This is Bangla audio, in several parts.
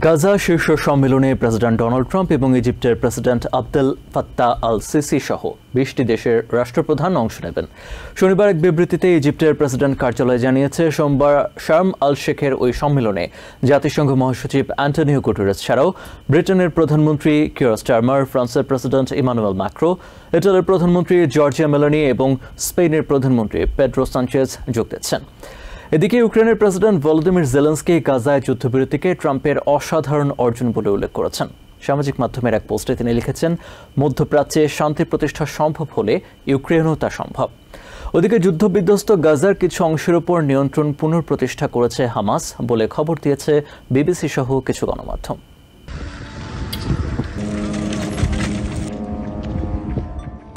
গাজা শীর্ষ সম্মেলনে প্রেসিডেন্ট ডোনাল্ড ট্রাম্প এবং ইজিপ্টের president Abdel Fattah al Sisi সহ 20টি দেশের রাষ্ট্রপ্রধান অংশ নেবেন। শনিবার এক বিবৃতিতে ইজিপ্টের প্রেসিডেন্ট কার্যালয় জানিয়েছে, সোমবার শার্ম আল শেখের ওই সম্মেলনে জাতিসংঘ মহাসচিব অ্যান্টনিও গুটেরেস ছাড়াও ব্রিটেনের প্রধানমন্ত্রী কিয়ার স্টারমার, ফ্রান্সের প্রেসিডেন্ট ইমানুয়েল ম্যাক্রো, ইটালির প্রধানমন্ত্রী জর্জিয়া মেলোনি এবং স্পেনের প্রধানমন্ত্রী পেড্রো সানচেজ যোগ দিচ্ছেন। এদিকে ইউক্রেনের প্রেসিডেন্ট ভলোদিমির জেলেনস্কি গাজায় যুদ্ধবিরতিকে ট্রাম্পের অসাধারণ অর্জন বলে উল্লেখ করেছেন। সামাজিক মাধ্যমের এক পোস্টে তিনি লিখেছেন, মধ্যপ্রাচ্যে শান্তি প্রতিষ্ঠা সম্ভব হলে ইউক্রেনও তা সম্ভব। ওদিকে যুদ্ধবিধ্বস্ত গাজার কিছু অংশের উপর নিয়ন্ত্রণ পুনঃপ্রতিষ্ঠা করেছে হামাস বলে খবর দিয়েছে বিবিসি সহ কিছু গণমাধ্যম।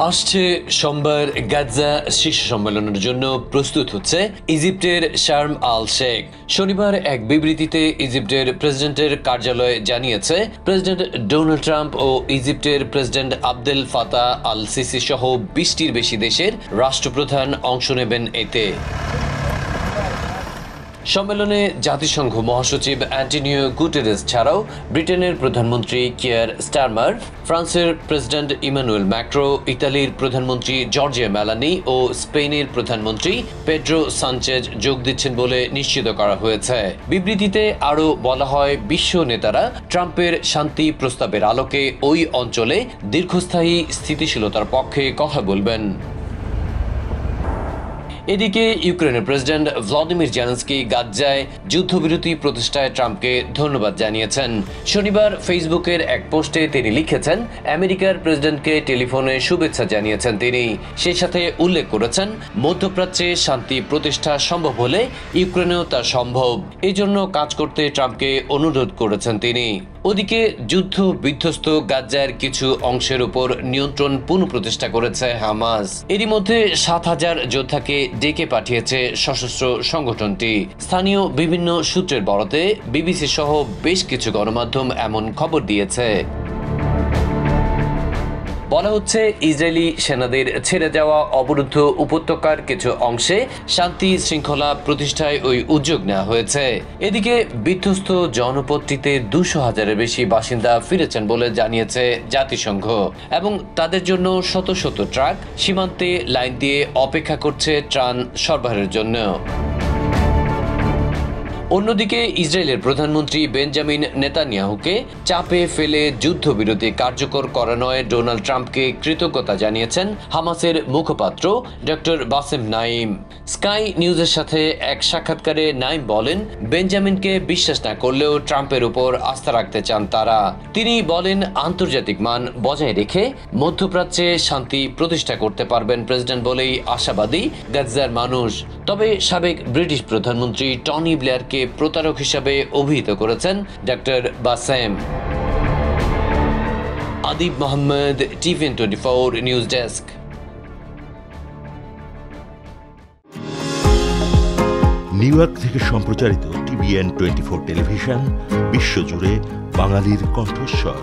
আসছে সোমবার গাজা শীর্ষ সম্মেলনের জন্য প্রস্তুত হচ্ছে ইজিপ্টের শার্ম আল শেখ। শনিবার এক বিবৃতিতে ইজিপ্টের প্রেসিডেন্টের কার্যালয় জানিয়েছে, প্রেসিডেন্ট ডোনাল্ড ট্রাম্প ও ইজিপ্টের president Abdel Fattah al Sisi সহ 20টির বেশি দেশের রাষ্ট্রপ্রধান অংশ নেবেন এতে। সম্মেলনে জাতিসংঘ মহাসচিব অ্যান্টনিও গুটেরেস ছাড়াও ব্রিটেনের প্রধানমন্ত্রী কিয়ার স্টারমার, ফ্রান্সের প্রেসিডেন্ট ইমানুয়েল ম্যাক্রো, ইতালির প্রধানমন্ত্রী জর্জিয়া মেলোনি ও স্পেনের প্রধানমন্ত্রী পেড্রো সানচেজ যোগ দিচ্ছেন বলে নিশ্চিত করা হয়েছে। বিবৃতিতে আরও বলা হয়, বিশ্ব নেতারা ট্রাম্পের শান্তি প্রস্তাবের আলোকে ওই অঞ্চলে দীর্ঘস্থায়ী স্থিতিশীলতার পক্ষে কথা বলবেন। এদিকে ইউক্রেনের প্রেসিডেন্ট ভলোদিমির জেলেনস্কি গাজায় যুদ্ধবিরতি প্রতিষ্ঠায় ট্রাম্পকে ধন্যবাদ জানিয়েছেন। শনিবার ফেসবুকের এক পোস্টে তিনি লিখেছেন, আমেরিকার প্রেসিডেন্টকে টেলিফোনে শুভেচ্ছা জানিয়েছেন তিনি। সেই সাথে উল্লেখ করেছেন, মধ্যপ্রাচ্যে শান্তি প্রতিষ্ঠা সম্ভব হলে ইউক্রেনেও তা সম্ভব। এই জন্য কাজ করতে ট্রাম্পকে অনুরোধ করেছেন তিনি। ওদিকে যুদ্ধ বিধ্বস্ত গাজার কিছু অংশের উপর নিয়ন্ত্রণ পুনঃপ্রতিষ্ঠা করেছে হামাস। এরই মধ্যে 7,000 যোদ্ধাকে ডেকে পাঠিয়েছে সশস্ত্র সংগঠনটি। স্থানীয় বিভিন্ন সূত্রের বরাতে বিবিসি সহ বেশ কিছু গণমাধ্যম এমন খবর দিয়েছে। বলা হচ্ছে, ইসরায়েলি সেনাদের ছেড়ে যাওয়া অবরুদ্ধ উপত্যকার কিছু অংশে শান্তি শৃঙ্খলা প্রতিষ্ঠায় ওই উদ্যোগ নেওয়া হয়েছে। এদিকে বিধ্বস্ত জনপদটিতে 200,000-এর বেশি বাসিন্দা ফিরেছেন বলে জানিয়েছে জাতিসংঘ এবং তাদের জন্য শত শত ট্রাক সীমান্তে লাইন দিয়ে অপেক্ষা করছে ত্রাণ সরবরাহের জন্য। অন্যদিকে ইসরায়েলের প্রধানমন্ত্রী বেঞ্জামিন নেতানিয়াহুকে চাপে ফেলে যুদ্ধবিরতি কার্যকর করানোয় ডোনাল্ড ট্রাম্পকে কৃতজ্ঞতা জানিয়েছেন হামাসের মুখপাত্র ডক্টর বাসেম নাইম। স্কাই নিউজের সাথে এক সাক্ষাৎকারে নাইম বলেন, বেঞ্জামিনকে বিশ্বাস না করলেও ট্রাম্পের উপর আস্থা রাখতে চান তারা। তিনি বলেন, আন্তর্জাতিক মান বজায় রেখে মধ্যপ্রাচ্যে শান্তি প্রতিষ্ঠা করতে পারবেন প্রেসিডেন্ট বলেই আশাবাদী গাজার মানুষ। তবে সাবেক ব্রিটিশ প্রধানমন্ত্রী টনি ব্লেয়ারকে প্রতারক হিসাবে অভিহিত করেছেন doctor Basem. Adib Mohammad, TVN 24 news desk. New York থেকে সম্প্রচারিত টিভিএন 24 টেলিভিশন বিশ্বজুড়ে বাঙালির কণ্ঠস্বর।